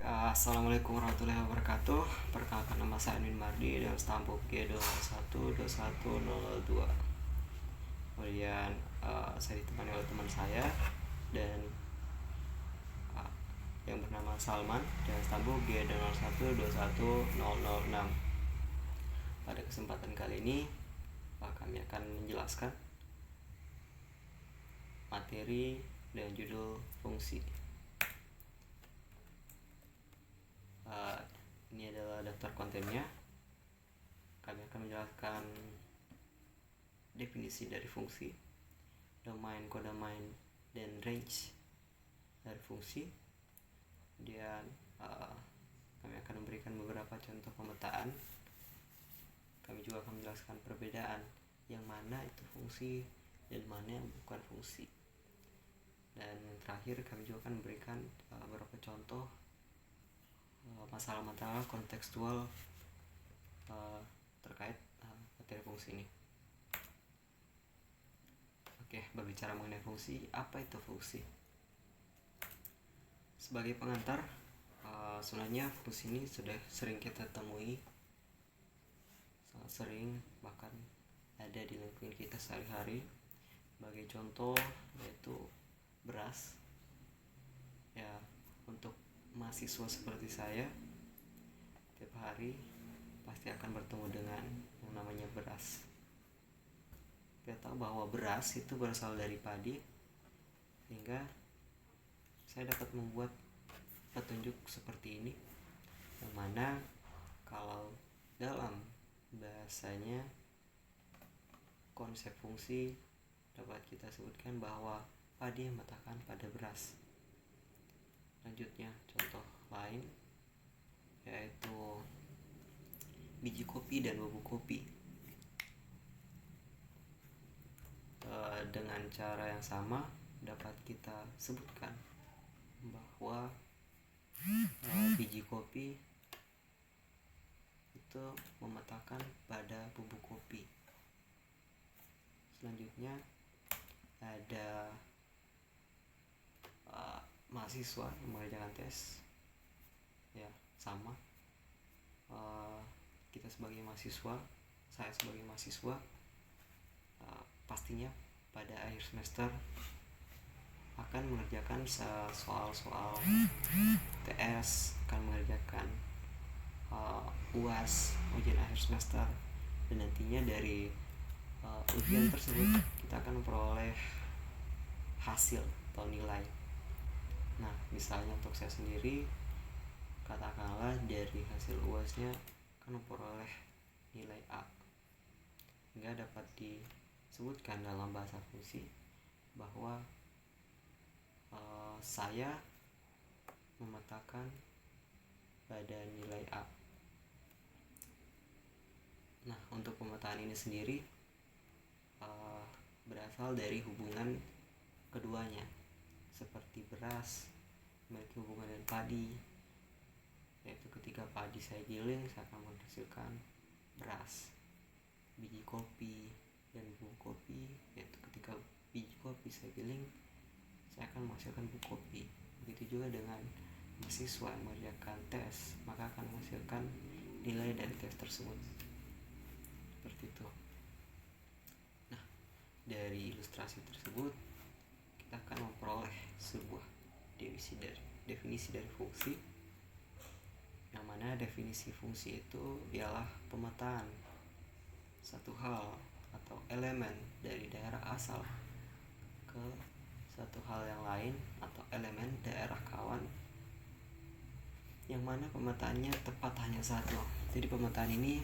Assalamualaikum warahmatullahi wabarakatuh. Perkenalkan, nama saya Amin Mardi dengan stambuk G2121002. Kemudian saya ditemani oleh teman saya dan yang bernama Salman dengan stambuk G201210006. Pada kesempatan kali ini kami akan menjelaskan materi dan judul fungsi. Ini adalah daftar kontennya. Kami akan menjelaskan definisi dari fungsi, domain, kodomain, dan range dari fungsi. Kemudian kami akan memberikan beberapa contoh pemetaan. Kami juga akan menjelaskan perbedaan yang mana itu fungsi dan mana yang bukan fungsi. Dan terakhir kami juga akan memberikan beberapa contoh masalah-masalah kontekstual terkait materi fungsi ini. Oke, berbicara mengenai fungsi, apa itu fungsi? Sebagai pengantar, sebenarnya fungsi ini sudah sering kita temui, sangat sering, bahkan ada di lingkungan kita sehari-hari. Sebagai contoh yaitu beras. Ya, untuk mahasiswa seperti saya, tiap hari pasti akan bertemu dengan yang namanya beras. Kita tahu bahwa beras itu berasal dari padi, sehingga saya dapat membuat petunjuk seperti ini, yang mana kalau dalam bahasanya konsep fungsi dapat kita sebutkan bahwa padi memetakan pada beras. Selanjutnya, contoh lain yaitu biji kopi dan bubuk kopi. Dengan cara yang sama dapat kita sebutkan bahwa biji kopi itu memetakan pada bubuk kopi. Selanjutnya ada mahasiswa yang mengerjakan tes. Ya, sama. Kita sebagai mahasiswa, saya sebagai mahasiswa, pastinya pada akhir semester akan mengerjakan soal-soal TS, akan mengerjakan UAS, ujian akhir semester, dan nantinya dari ujian tersebut kita akan memperoleh hasil atau nilai. Nah, misalnya untuk saya sendiri, katakanlah dari hasil UASnya akan memperoleh nilai A, hingga dapat disebutkan dalam bahasa fungsi bahwa saya memetakan pada nilai A. Nah, untuk pemetaan ini sendiri berasal dari hubungan keduanya, seperti beras memiliki hubungan dengan padi, yaitu ketika padi saya giling, saya akan menghasilkan beras. Biji kopi dan bubuk kopi, yaitu ketika biji kopi saya giling, saya akan menghasilkan bubuk kopi. Begitu juga dengan mahasiswa yang mengerjakan tes, maka akan menghasilkan nilai dari tes tersebut. Seperti itu. Nah, dari ilustrasi tersebut kita akan memperoleh sebuah definisi dari fungsi, yang mana definisi fungsi itu ialah pemetaan satu hal atau elemen dari daerah asal ke satu hal yang lain atau elemen daerah kawan, yang mana pemetaannya tepat hanya satu. Jadi pemetaan ini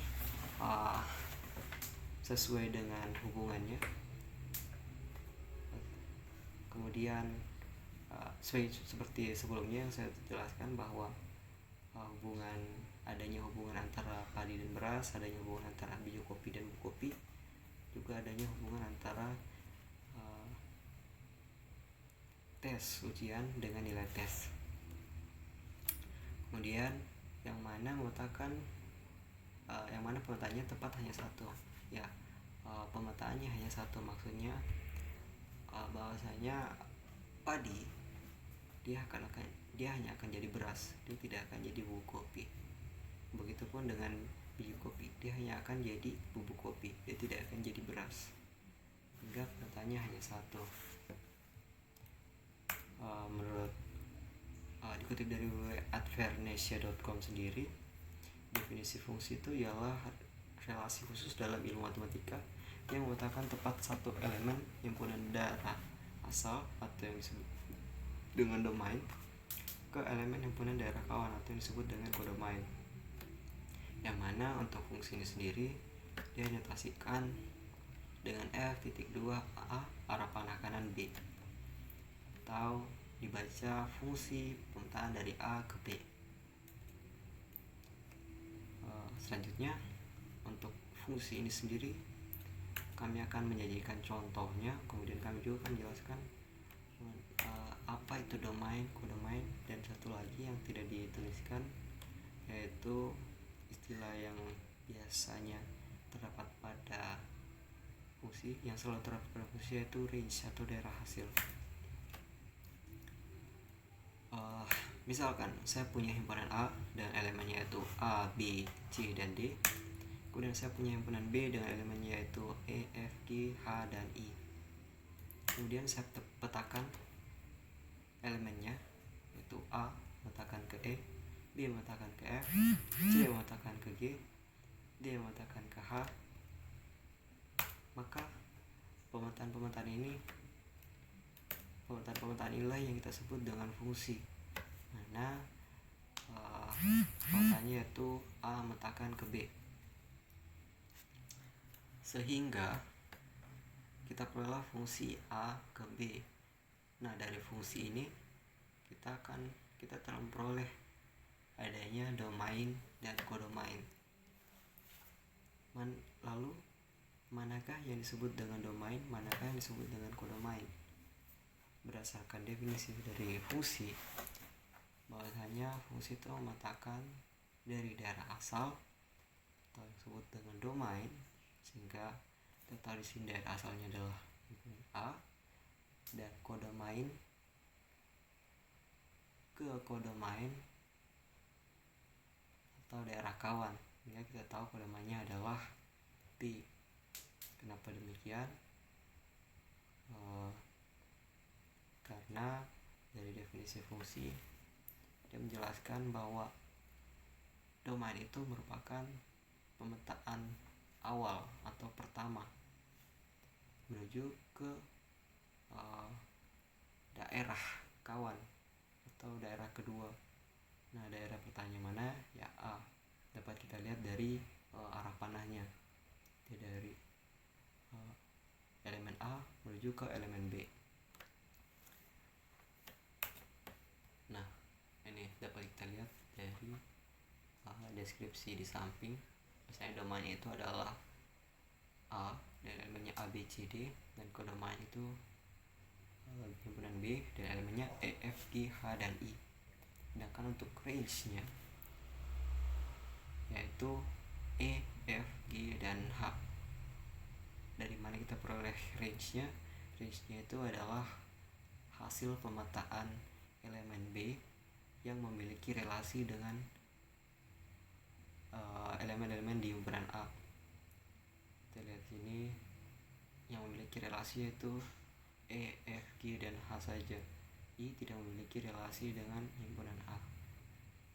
sesuai dengan hubungannya. Kemudian seperti sebelumnya yang saya jelaskan bahwa adanya hubungan antara padi dan beras, adanya hubungan antara biji kopi dan bubuk kopi, juga adanya hubungan antara tes ujian dengan nilai tes. Kemudian yang mana pemetaannya tepat hanya satu. Ya, pemetaannya hanya satu, maksudnya bahwasanya padi dia hanya akan jadi beras, dia tidak akan jadi bubuk kopi. Begitupun dengan biji kopi, dia hanya akan jadi bubuk kopi, dia tidak akan jadi beras. Hingga pertanyaannya hanya satu. Menurut dikutip dari www.advernesia.com sendiri, definisi fungsi itu ialah relasi khusus dalam ilmu matematika yang memetakan tepat satu elemen himpunan data asal atau yang disebut dengan domain ke elemen himpunan daerah kawan atau yang disebut dengan kodomain. Yang mana untuk fungsi ini sendiri dia notasikan dengan f(2)a arah panah kanan b, atau dibaca fungsi pemetaan dari a ke b. Selanjutnya untuk fungsi ini sendiri kami akan menyajikan contohnya, kemudian kami juga akan menjelaskan apa itu domain, kodomain, dan satu lagi yang tidak dituliskan, yaitu istilah yang biasanya terdapat pada fungsi, yang selalu terdapat pada fungsi, yaitu range atau daerah hasil. Misalkan saya punya himpunan A dan elemennya yaitu A, B, C, dan D. Kemudian saya punya himpunan B dengan elemennya yaitu E, F, G, H, dan I. Kemudian saya petakan elemennya, yaitu A memetakan ke E, B memetakan ke F, C memetakan ke G, D memetakan ke H. Maka pemetaan inilah yang kita sebut dengan fungsi, mana pemetaannya yaitu A memetakan ke B, sehingga kita peroleh fungsi A ke B. Nah, dari fungsi ini kita telah memperoleh adanya domain dan kodomain. Lalu manakah yang disebut dengan domain, manakah yang disebut dengan kodomain? Berdasarkan definisi dari fungsi, bahwasanya fungsi itu memetakan dari daerah asal atau disebut dengan domain, sehingga kita tahu di sini daerah asalnya adalah A, dan kodomain ke kodomain atau daerah kawan, sehingga kita tahu kodomainnya adalah B. Kenapa demikian? Karena dari definisi fungsi dia menjelaskan bahwa domain itu merupakan pemetaan awal atau pertama menuju ke daerah kawan atau daerah kedua. Nah, daerah pertanyaan mana? Ya A. Dapat kita lihat dari arah panahnya, dari elemen A menuju ke elemen B. Nah, ini dapat kita lihat dari deskripsi di samping. Misalnya domain itu adalah A dan elemennya A, B, C, D, dan kodomain itu himpunan B dan elemennya E, F, G, H, dan I. Sedangkan untuk range-nya yaitu E, F, G, dan H. Dari mana kita peroleh range-nya? Range-nya itu adalah hasil pemetaan elemen B yang memiliki relasi dengan elemen-elemen di himpunan A. Kita lihat sini yang memiliki relasi yaitu E, F, G, dan H saja. I tidak memiliki relasi dengan himpunan A,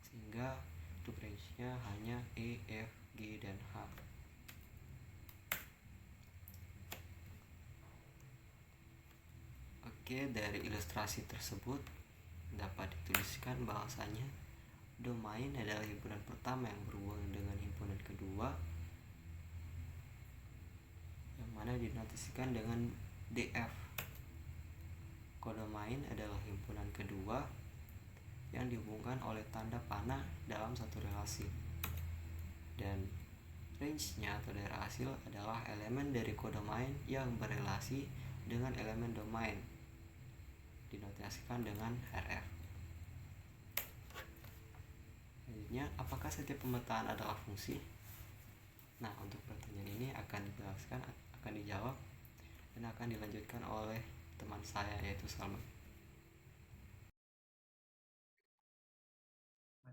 sehingga untuk range-nya hanya E, F, G, dan H. Oke, dari ilustrasi tersebut dapat dituliskan bahwasanya domain adalah himpunan pertama yang berhubungan dengan himpunan kedua, yang mana dinotasikan dengan DF. Kodomain adalah himpunan kedua yang dihubungkan oleh tanda panah dalam satu relasi, dan range-nya atau daerah hasil adalah elemen dari kodomain yang berelasi dengan elemen domain, dinotasikan dengan RF. Selanjutnya, apakah setiap pemetaan adalah fungsi? Nah, untuk pertanyaan ini akan dijawab dan akan dilanjutkan oleh teman saya, yaitu Salman.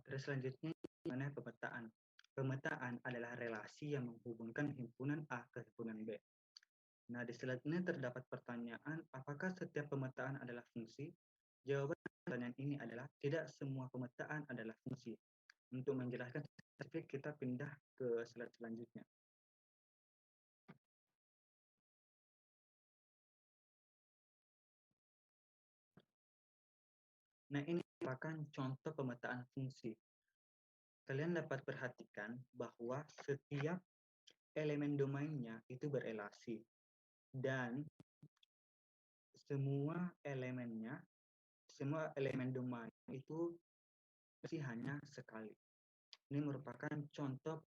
Terus selanjutnya mana pemetaan. Pemetaan adalah relasi yang menghubungkan himpunan A ke himpunan B. Nah, di slide ini terdapat pertanyaan, apakah setiap pemetaan adalah fungsi? Jawaban pertanyaan ini adalah tidak semua pemetaan adalah fungsi. Untuk menjelaskan spesifik, kita pindah ke slide selanjutnya. Nah, ini merupakan contoh pemetaan fungsi. Kalian dapat perhatikan bahwa setiap elemen domainnya itu berelasi. Dan semua elemen domain itu masih hanya sekali. Ini merupakan contoh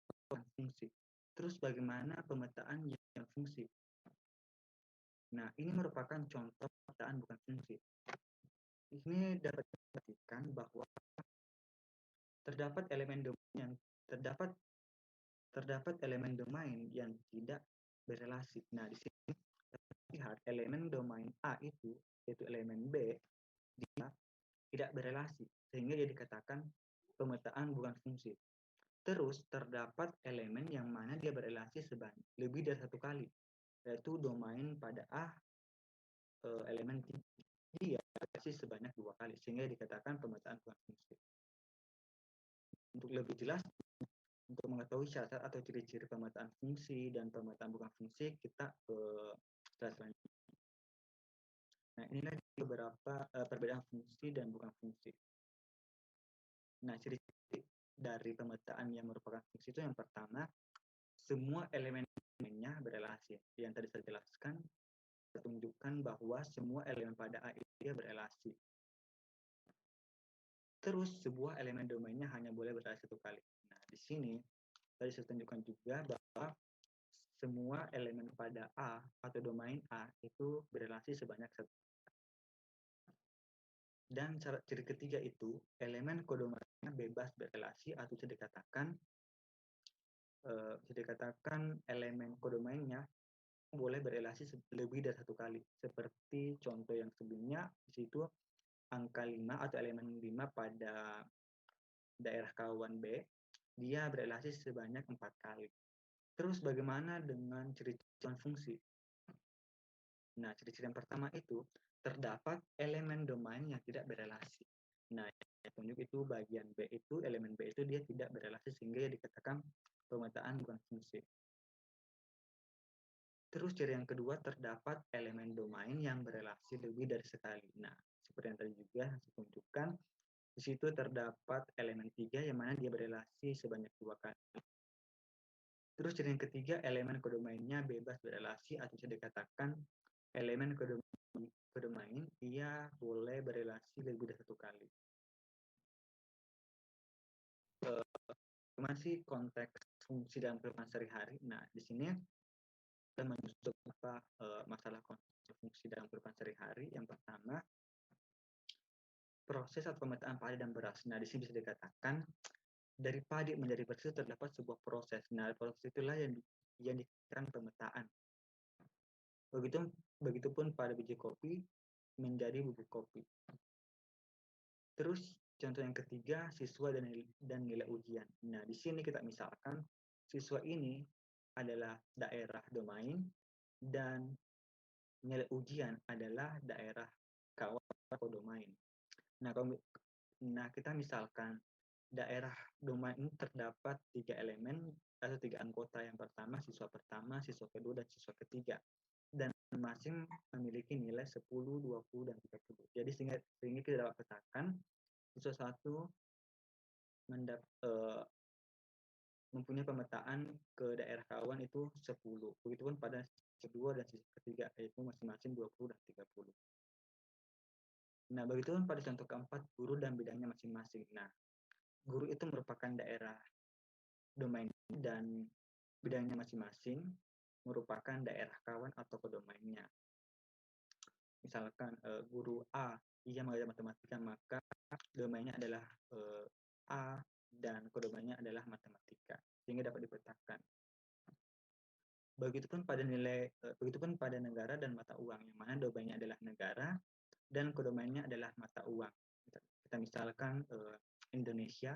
fungsi. Terus bagaimana pemetaan yang fungsi? Nah, ini merupakan contoh pemetaan bukan fungsi. Ini dapat diperhatikan bahwa terdapat elemen domain yang terdapat elemen domain yang tidak berelasi. Nah, di sini lihat elemen domain A itu yaitu elemen B dia tidak berelasi sehingga dia dikatakan pemetaan bukan fungsi. Terus terdapat elemen yang mana dia berelasi sebanyak lebih dari satu kali, yaitu domain pada A elemen dia berelasi sebanyak 2 kali sehingga dikatakan pemetaan bukan fungsi. Untuk lebih jelas, untuk mengetahui syarat atau ciri-ciri pemetaan fungsi dan pemetaan bukan fungsi, kita ke slide selanjutnya. Nah, inilah beberapa perbedaan fungsi dan bukan fungsi. Nah, ciri-ciri dari pemetaan yang merupakan fungsi itu yang pertama, semua elemennya berelasi. Yang tadi saya jelaskan, tunjukkan bahwa semua elemen pada A itu berelasi. Terus sebuah elemen domainnya hanya boleh berelasi satu kali. Nah, di sini tadi saya tunjukkan juga bahwa semua elemen pada A atau domain A itu berelasi sebanyak satu. Dan ciri ketiga itu, elemen kodomainnya bebas berelasi atau bisa dikatakan elemen kodomainnya boleh berelasi lebih dari satu kali. Seperti contoh yang sebelumnya, di situ angka 5 atau elemen 5 pada daerah kawan B, dia berelasi sebanyak 4 kali. Terus bagaimana dengan ciri-ciri fungsi? Nah, ciri-ciri yang pertama itu, terdapat elemen domain yang tidak berelasi. Nah, yang tunjuk itu bagian B itu, elemen B itu dia tidak berelasi sehingga dikatakan pemetaan bukan fungsi. Terus ciri yang kedua, terdapat elemen domain yang berelasi lebih dari sekali. Nah, seperti yang tadi juga saya tunjukkan, di situ terdapat elemen 3 yang mana dia berelasi sebanyak 2 kali. Terus ciri yang ketiga, elemen kodomainnya bebas berelasi atau bisa dikatakan elemen kodomain ia boleh berelasi lebih dari satu kali. Masih konteks fungsi dalam kehidupan sehari-hari. Nah, di sini kita menyusun beberapa masalah konsep fungsi dalam kehidupan sehari-hari. Yang pertama, proses atau pemetaan padi dan beras. Nah, di sini bisa dikatakan dari padi menjadi beras itu terdapat sebuah proses. Nah, proses itulah yang dikatakan pemetaan. Begitupun pada biji kopi menjadi bubuk kopi. Terus contoh yang ketiga, siswa dan nilai ujian. Nah, di sini kita misalkan siswa ini adalah daerah domain dan nilai ujian adalah daerah kawan atau domain. Nah, kita misalkan daerah domain ini terdapat 3 elemen atau 3 anggota. Yang pertama, siswa kedua, dan siswa ketiga. Dan masing memiliki nilai 10, 20, dan 30. Jadi sehingga kita dapat katakan siswa 1 mempunyai pemetaan ke daerah kawan itu 10. Begitupun pada siswa kedua dan siswa ketiga, yaitu masing-masing 20 dan 30. Nah, begitupun pada contoh keempat, guru dan bidangnya masing-masing. Nah, guru itu merupakan daerah domain dan bidangnya masing-masing merupakan daerah kawan atau kodomainnya. Misalkan guru A ia mengajar matematika, maka domainnya adalah A dan kodomainnya adalah matematika, sehingga dapat dipetakan. Begitupun pada negara dan mata uang, yang mana domainnya adalah negara dan kodomainnya adalah mata uang. Kita misalkan Indonesia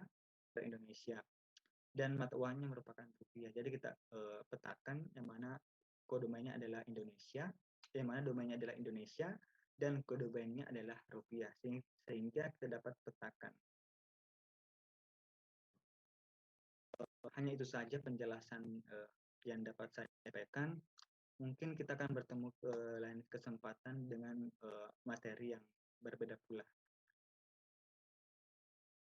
Indonesia dan mata uangnya merupakan rupiah. Jadi kita petakan yang mana kode domainnya adalah Indonesia, yang mana domainnya adalah Indonesia dan kode domainnya adalah rupiah, sehingga kita dapat petakan. Hanya itu saja penjelasan yang dapat saya sampaikan. Mungkin kita akan bertemu ke lain kesempatan dengan materi yang berbeda pula.